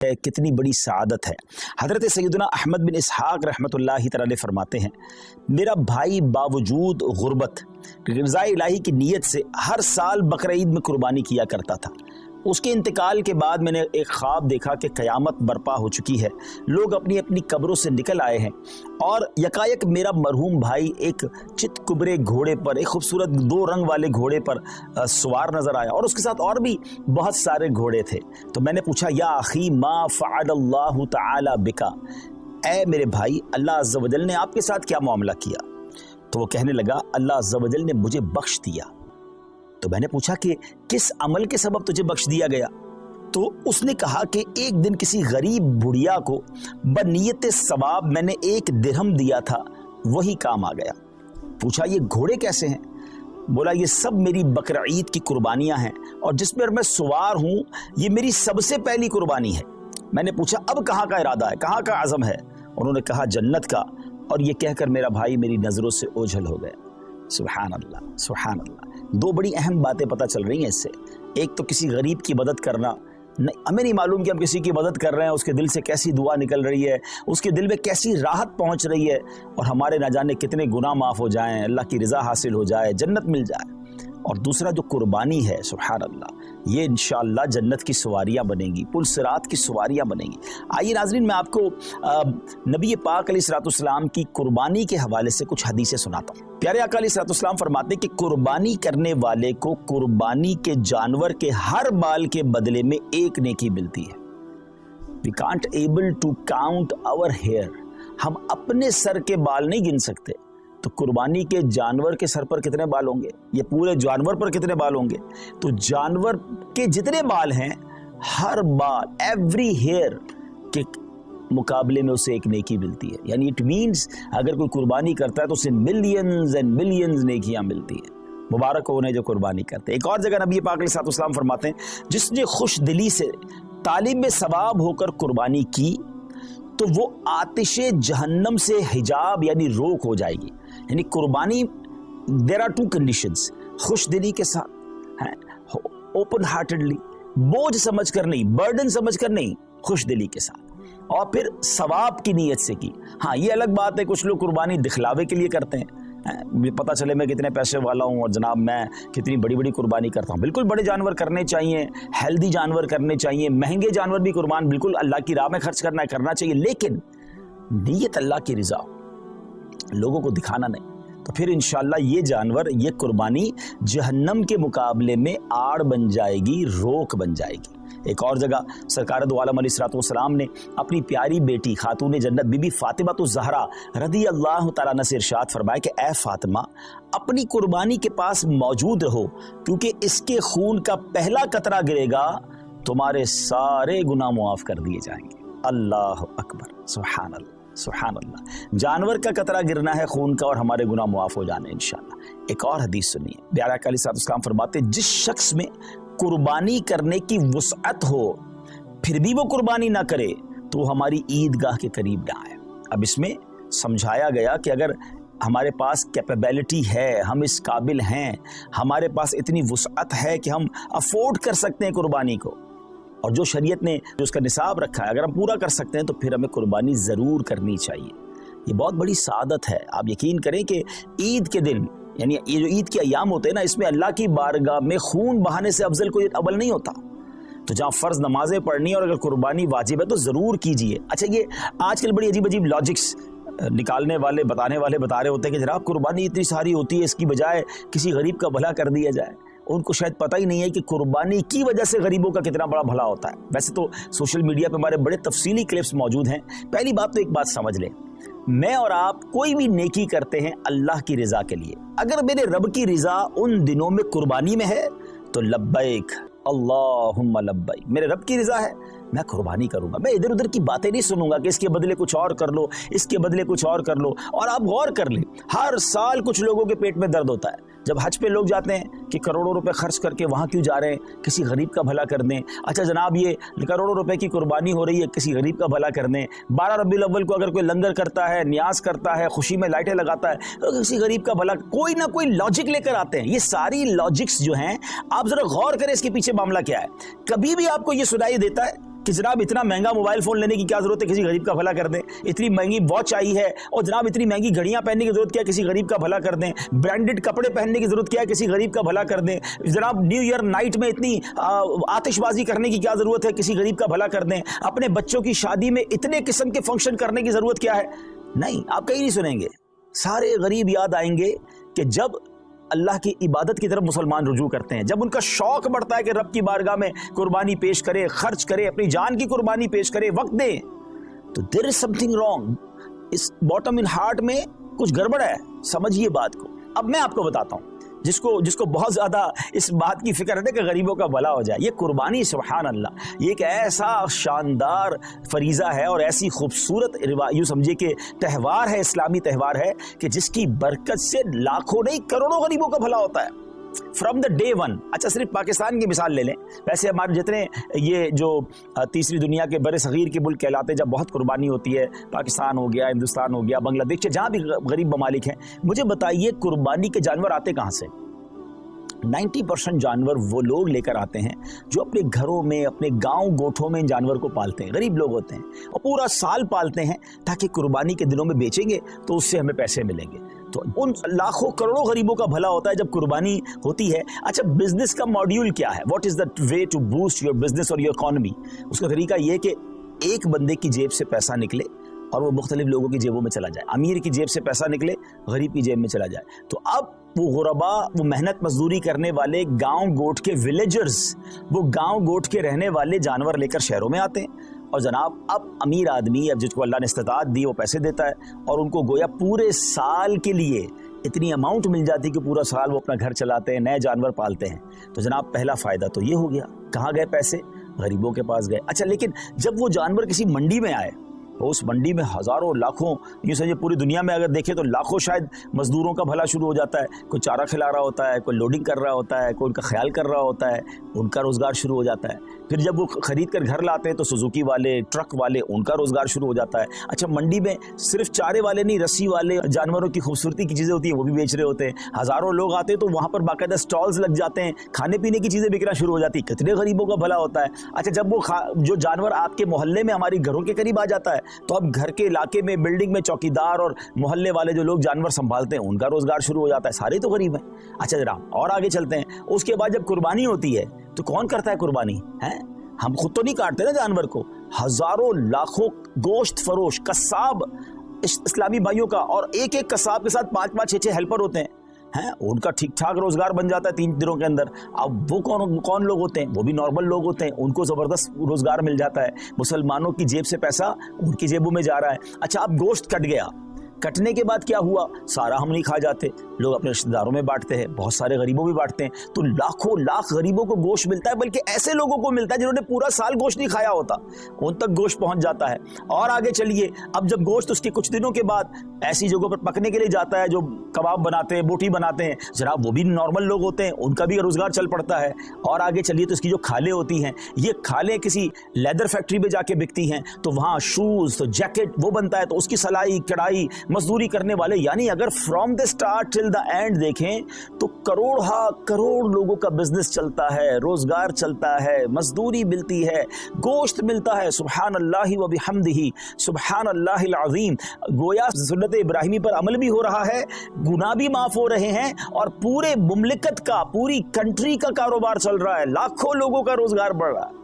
कितनी बड़ी सआदत है। हज़रत सैयदना अहमद बिन इसहाक़ रहमतुल्लाहि तआला फरमाते हैं, मेरा भाई बावजूद गुर्बत रज़ा इलाही की नीयत से हर साल बकरा ईद में कुर्बानी किया करता था। उसके इंतकाल के बाद मैंने एक ख्वाब देखा कि क़यामत बर्पा हो चुकी है, लोग अपनी अपनी कब्रों से निकल आए हैं और यकायक मेरा मरहूम भाई एक चितकुबरे घोड़े पर, एक खूबसूरत 2 रंग वाले घोड़े पर सवार नज़र आया और उसके साथ और भी बहुत सारे घोड़े थे। तो मैंने पूछा, या अखी मा फ़अलल्लाहु तआला बिका, ऐ मेरे भाई, अल्लाह अज़्ज़ व जल ने आपके साथ क्या मामला किया? तो वो कहने लगा, अल्लाह अज़्ज़ व जल ने मुझे बख्श दिया। तो मैंने पूछा कि किस अमल के सबब तुझे बख्श दिया गया? तो उसने कहा कि एक दिन किसी गरीब बुढ़िया को बनियत सवाब मैंने 1 दिरहम दिया था, वही काम आ गया। पूछा, ये घोड़े कैसे हैं? बोला, ये सब मेरी बकरा ईद की कुर्बानियां हैं और जिस पर मैं सवार हूँ ये मेरी सबसे पहली कुर्बानी है। मैंने पूछा, अब कहाँ का इरादा है, कहाँ का आज़म है? उन्होंने कहा, जन्नत का। और ये कहकर मेरा भाई मेरी नज़रों से ओझल हो गया। सुभान अल्लाह, सुभान अल्लाह। 2 बड़ी अहम बातें पता चल रही हैं इससे। एक तो किसी गरीब की मदद करना, हमें नहीं मालूम कि हम किसी की मदद कर रहे हैं, उसके दिल से कैसी दुआ निकल रही है, उसके दिल में कैसी राहत पहुंच रही है और हमारे ना जाने कितने गुनाह माफ़ हो जाएं, अल्लाह की रज़ा हासिल हो जाए, जन्नत मिल जाए। और दूसरा जो कुर्बानी है, सुभान अल्लाह, ये इंशाअल्लाह जन्नत की सवारियाँ बनेंगी, पुल सिरात की सवारियाँ बनेंगी। आइए नाज़रीन, मैं आपको नबी पाक अलैहिस्सलाम की कुर्बानी के हवाले से कुछ हदीसें सुनाता हूँ। प्यारे आका अलैहिस्सलाम फरमाते हैं कि कुर्बानी करने वाले को कुर्बानी के जानवर के हर बाल के बदले में 1 नेकी मिलती है। We can't able to count our hair, हम अपने सर के बाल नहीं गिन सकते, तो कुर्बानी के जानवर के सर पर कितने बाल होंगे, ये पूरे जानवर पर कितने बाल होंगे? तो जानवर के जितने बाल हैं, हर बाल, एवरी हेयर के मुकाबले में उसे 1 नेकी मिलती है। यानी इट मीन्स अगर कोई कुर्बानी करता है तो उसे मिलियंस एंड मिलियंस नेकियां मिलती है। मुबारक हो उन्हें जो कुर्बानी करते हैं। एक और जगह नबी पाक अलैहिस्सलाम फरमाते हैं, जिसने खुश दिली से तालिब सवाब होकर कुर्बानी की तो वो आतिशे जहन्नम से हिजाब यानी रोक हो जाएगी। यानी कुर्बानी, देयर आर 2 कंडीशंस, खुश दिली के साथ, ओपन हार्टेडली, बोझ समझकर नहीं, बर्डन समझकर नहीं, खुश दिली के साथ, और फिर सवाब की नीयत से की। हाँ, ये अलग बात है, कुछ लोग कुर्बानी दिखलावे के लिए करते हैं, पता चले मैं कितने पैसे वाला हूँ और जनाब मैं कितनी बड़ी बड़ी कुर्बानी करता हूँ। बिल्कुल बड़े जानवर करने चाहिए, हेल्दी जानवर करने चाहिए, महंगे जानवर भी कुर्बान बिल्कुल अल्लाह की राह में खर्च करना चाहिए, लेकिन नीयत अल्लाह की रज़ा, लोगों को दिखाना नहीं। तो फिर इंशाअल्लाह ये जानवर, ये कुर्बानी जहन्नम के मुकाबले में आड़ बन जाएगी, रोक बन जाएगी। एक और जगह सरकार दो आलम अलैहिस्सलाम ने अपनी प्यारी बेटी खातून जन्नत बीबी फातिमा तो ज़हरा रज़ी अल्लाह तआला अन्हा से इरशाद फरमाया कि ऐ फातिमा, अपनी कुर्बानी के पास मौजूद रहो, क्योंकि इसके खून का पहला कतरा गिरेगा तुम्हारे सारे गुनाह मुआफ़ कर दिए जाएंगे। अल्लाह अकबर, सुभान अल्लाह, सुभान अल्लाह। जानवर का कतरा गिरना है खून का और हमारे गुनाह मुआफ़ हो जाने इंशाअल्लाह। एक और हदीस सुनिए, प्यारे आका अलैहिस्सलाम फरमाते, जिस शख्स में कुर्बानी करने की वुसअत हो फिर भी वो कुर्बानी ना करे तो हमारी ईदगाह के करीब ना आए। अब इसमें समझाया गया कि अगर हमारे पास कैपेबिलिटी है, हम इस काबिल हैं, हमारे पास इतनी वुसअत है कि हम अफोर्ड कर सकते हैं कुर्बानी को, और जो शरीयत ने जो उसका निसाब रखा है अगर हम पूरा कर सकते हैं तो फिर हमें कुर्बानी ज़रूर करनी चाहिए। ये बहुत बड़ी सादत है। आप यकीन करें कि ईद के दिन, यानी ये जो ईद के अयाम होते हैं ना, इसमें अल्लाह की बारगाह में खून बहाने से अफजल कोई अमल नहीं होता। तो जहाँ फ़र्ज़ नमाज़ें पढ़नी और अगर कुर्बानी वाजिब है तो ज़रूर कीजिए। अच्छा, ये आजकल बड़ी अजीब अजीब लॉजिक्स निकालने वाले, बताने वाले बता रहे होते हैं कि जनाब कुर्बानी इतनी सारी होती है, इसकी बजाय किसी गरीब का भला कर दिया जाए। उनको शायद पता ही नहीं है कि कुर्बानी की वजह से गरीबों का कितना बड़ा भला होता है। वैसे तो सोशल मीडिया पे हमारे बड़े तफसीली क्लिप्स मौजूद हैं। पहली बात तो एक बात समझ लें, मैं और आप कोई भी नेकी करते हैं अल्लाह की रज़ा के लिए। अगर मेरे रब की रज़ा उन दिनों में कुर्बानी में है तो लब्बैक अल्लाहुम्मा लब्बैक, मेरे रब की रज़ा है, मैं कुर्बानी करूंगा। मैं इधर उधर की बातें नहीं सुनूंगा कि इसके बदले कुछ और कर लो, इसके बदले कुछ और कर लो। और आप गौर कर लें, हर साल कुछ लोगों के पेट में दर्द होता है जब हज पे लोग जाते हैं कि करोड़ों रुपए खर्च करके वहाँ क्यों जा रहे हैं, किसी गरीब का भला कर दें। अच्छा जनाब, ये करोड़ों रुपए की कुर्बानी हो रही है, किसी गरीब का भला कर दें। 12 रबीउल अव्वल को अगर कोई लंगर करता है, न्याज करता है, खुशी में लाइटें लगाता है, तो किसी गरीब का भला, कोई ना कोई लॉजिक लेकर आते हैं। ये सारी लॉजिक्स जो हैं, आप जरा गौर करें इसके पीछे मामला क्या है। कभी भी आपको ये सुनाई देता है کہ جناب اتنا مہنگا موبائل فون لینے کی کیا ضرورت ہے, کسی غریب کا بھلا کر دیں. اتنی مہنگی واچ آئی ہے, اور جناب اتنی مہنگی گھڑیاں پہننے کی ضرورت کیا ہے, کسی غریب کا بھلا کر دیں. برانڈڈ کپڑے پہننے کی ضرورت کیا ہے, کسی غریب کا بھلا کر دیں. جناب نیو ایئر نائٹ میں اتنی آتش بازی کرنے کی کیا ضرورت ہے, کسی غریب کا بھلا کر دیں. اپنے بچوں کی شادی میں اتنے قسم کے فنکشن کرنے کی ضرورت کیا ہے. نہیں, آپ کہیں نہیں سنیں گے. سارے غریب یاد آئیں گے کہ جب اللہ کی عبادت کی طرف مسلمان رجوع کرتے ہیں, جب ان کا شوق بڑھتا ہے کہ رب کی بارگاہ میں قربانی پیش کرے, خرچ کرے, اپنی جان کی قربانی پیش کرے, وقت دے, تو دیر از سم تھنگ رانگ. اس باٹم ان ہارٹ میں کچھ گڑبڑ ہے, سمجھیے بات کو. اب میں آپ کو بتاتا ہوں, جس کو بہت زیادہ اس بات کی فکر ہے کہ غریبوں کا بھلا ہو جائے. یہ قربانی سبحان اللہ, یہ ایک ایسا شاندار فریضہ ہے اور ایسی خوبصورت یوں سمجھے کہ تہوار ہے, اسلامی تہوار ہے, کہ جس کی برکت سے لاکھوں نہیں کروڑوں غریبوں کا بھلا ہوتا ہے فرام دا ڈے ون. اچھا, صرف پاکستان کی مثال لے لیں, ویسے ہمارے جتنے یہ جو تیسری دنیا کے بر صغیر کے ملک کہلاتے ہیں, جب بہت قربانی ہوتی ہے, پاکستان ہو گیا, ہندوستان ہو گیا, بنگلہ دیش, جہاں بھی غریب ممالک ہیں, مجھے بتائیے قربانی کے جانور آتے کہاں سے؟ 90% جانور وہ لوگ لے کر آتے ہیں جو اپنے گھروں میں, اپنے گاؤں گوٹھوں میں ان جانور کو پالتے ہیں. غریب لوگ ہوتے ہیں اور پورا سال پالتے ہیں تاکہ قربانی کے دنوں میں بیچیں گے تو اس سے ہمیں پیسے ملیں گے. تو ان لاکھوں کروڑوں غریبوں کا بھلا ہوتا ہے جب قربانی ہوتی ہے. اچھا, بزنس کا ماڈیول کیا ہے؟ What is the way to boost your business اور یور اکانومی؟ اس کا طریقہ یہ کہ ایک بندے کی جیب سے پیسہ نکلے اور وہ مختلف لوگوں کی جیبوں میں چلا جائے. امیر کی جیب سے پیسہ نکلے, غریب کی جیب میں چلا جائے. تو اب وہ غربا, وہ محنت مزدوری کرنے والے گاؤں گوٹ کے ولیجرز, وہ گاؤں گوٹ کے رہنے والے جانور لے کر شہروں میں آتے ہیں, اور جناب اب امیر آدمی, اب جس کو اللہ نے استطاعت دی, وہ پیسے دیتا ہے اور ان کو گویا پورے سال کے لیے اتنی اماؤنٹ مل جاتی کہ پورا سال وہ اپنا گھر چلاتے ہیں, نئے جانور پالتے ہیں. تو جناب پہلا فائدہ تو یہ ہو گیا. کہاں گئے پیسے؟ غریبوں کے پاس گئے. اچھا, لیکن جب وہ جانور کسی منڈی میں آئے تو اس منڈی میں ہزاروں لاکھوں, یوں سمجھے پوری دنیا میں اگر دیکھیں تو لاکھوں شاید مزدوروں کا بھلا شروع ہو جاتا ہے. کوئی چارہ کھلا رہا ہوتا ہے, کوئی لوڈنگ کر رہا ہوتا ہے, کوئی ان کا خیال کر رہا ہوتا ہے, ان کا روزگار شروع ہو جاتا ہے. پھر جب وہ خرید کر گھر لاتے ہیں تو سوزوکی والے, ٹرک والے, ان کا روزگار شروع ہو جاتا ہے. اچھا, منڈی میں صرف چارے والے نہیں, رسی والے, جانوروں کی خوبصورتی کی چیزیں ہوتی ہیں وہ بھی بیچ رہے ہوتے ہیں. ہزاروں لوگ آتے ہیں تو وہاں پر باقاعدہ سٹالز لگ جاتے ہیں, کھانے پینے کی چیزیں بکنا شروع ہو جاتی ہیں. کتنے غریبوں کا بھلا ہوتا ہے. اچھا, جب وہ جو جانور آپ کے محلے میں, ہماری گھروں کے قریب آ جاتا ہے تو اب گھر کے علاقے میں, بلڈنگ میں چوکیدار اور محلے والے جو لوگ جانور سنبھالتے ہیں ان کا روزگار شروع ہو جاتا ہے. سارے تو غریب ہیں. اچھا جناب, اور آگے چلتے ہیں. اس کے بعد جب قربانی ہوتی ہے تو کون کرتا ہے قربانی؟ ہے ہم خود تو نہیں کاٹتے نا جانور کو. ہزاروں لاکھوں گوشت فروش قصاب اسلامی بھائیوں کا, اور ایک ایک قصاب کے ساتھ 5-5 6-6 ہیلپر ہوتے ہیں, ان کا ٹھیک ٹھاک روزگار بن جاتا ہے 3 دنوں کے اندر. اب وہ کون لوگ ہوتے ہیں؟ وہ بھی نارمل لوگ ہوتے ہیں, ان کو زبردست روزگار مل جاتا ہے. مسلمانوں کی جیب سے پیسہ ان کی جیبوں میں جا رہا ہے. اچھا, اب گوشت کٹ گیا, کٹنے کے بعد کیا ہوا؟ سارا ہم نہیں کھا جاتے, لوگ اپنے رشتہ داروں میں بانٹتے ہیں, بہت سارے غریبوں بھی بانٹتے ہیں. تو لاکھوں لاکھ غریبوں کو گوشت ملتا ہے, بلکہ ایسے لوگوں کو ملتا ہے جنہوں نے پورا سال گوشت نہیں کھایا ہوتا, ان تک گوشت پہنچ جاتا ہے. اور آگے چلیے, اب جب گوشت اس کے کچھ دنوں کے بعد ایسی جگہوں پر پکنے کے لیے جاتا ہے جو کباب بناتے ہیں, بوٹی بناتے ہیں, جناب وہ بھی نارمل لوگ ہوتے ہیں, ان کا بھی روزگار چل پڑتا ہے. اور آگے چلیے تو اس کی جو کھالیں ہوتی ہیں, یہ کھالیں کسی لیدر فیکٹری میں جا کے بکتی ہیں, تو وہاں شوز, تو جیکٹ وہ بنتا ہے, تو اس کی سلائی کڑھائی, مزدوری کرنے والے, یعنی اگر from the start till the and دیکھیں تو کروڑ لوگوں کا بزنس چلتا ہے, روزگار چلتا ہے, مزدوری ملتی ہے, گوشت ملتا ہے. سبحان اللہ و بحمدہ, سبحان اللہ العظیم. گویا سنت ابراہیمی پر عمل بھی ہو رہا ہے, گناہ بھی معاف ہو رہے ہیں, اور پورے مملکت کا, پوری کنٹری کا کاروبار چل رہا ہے, لاکھوں لوگوں کا روزگار بڑھ رہا ہے.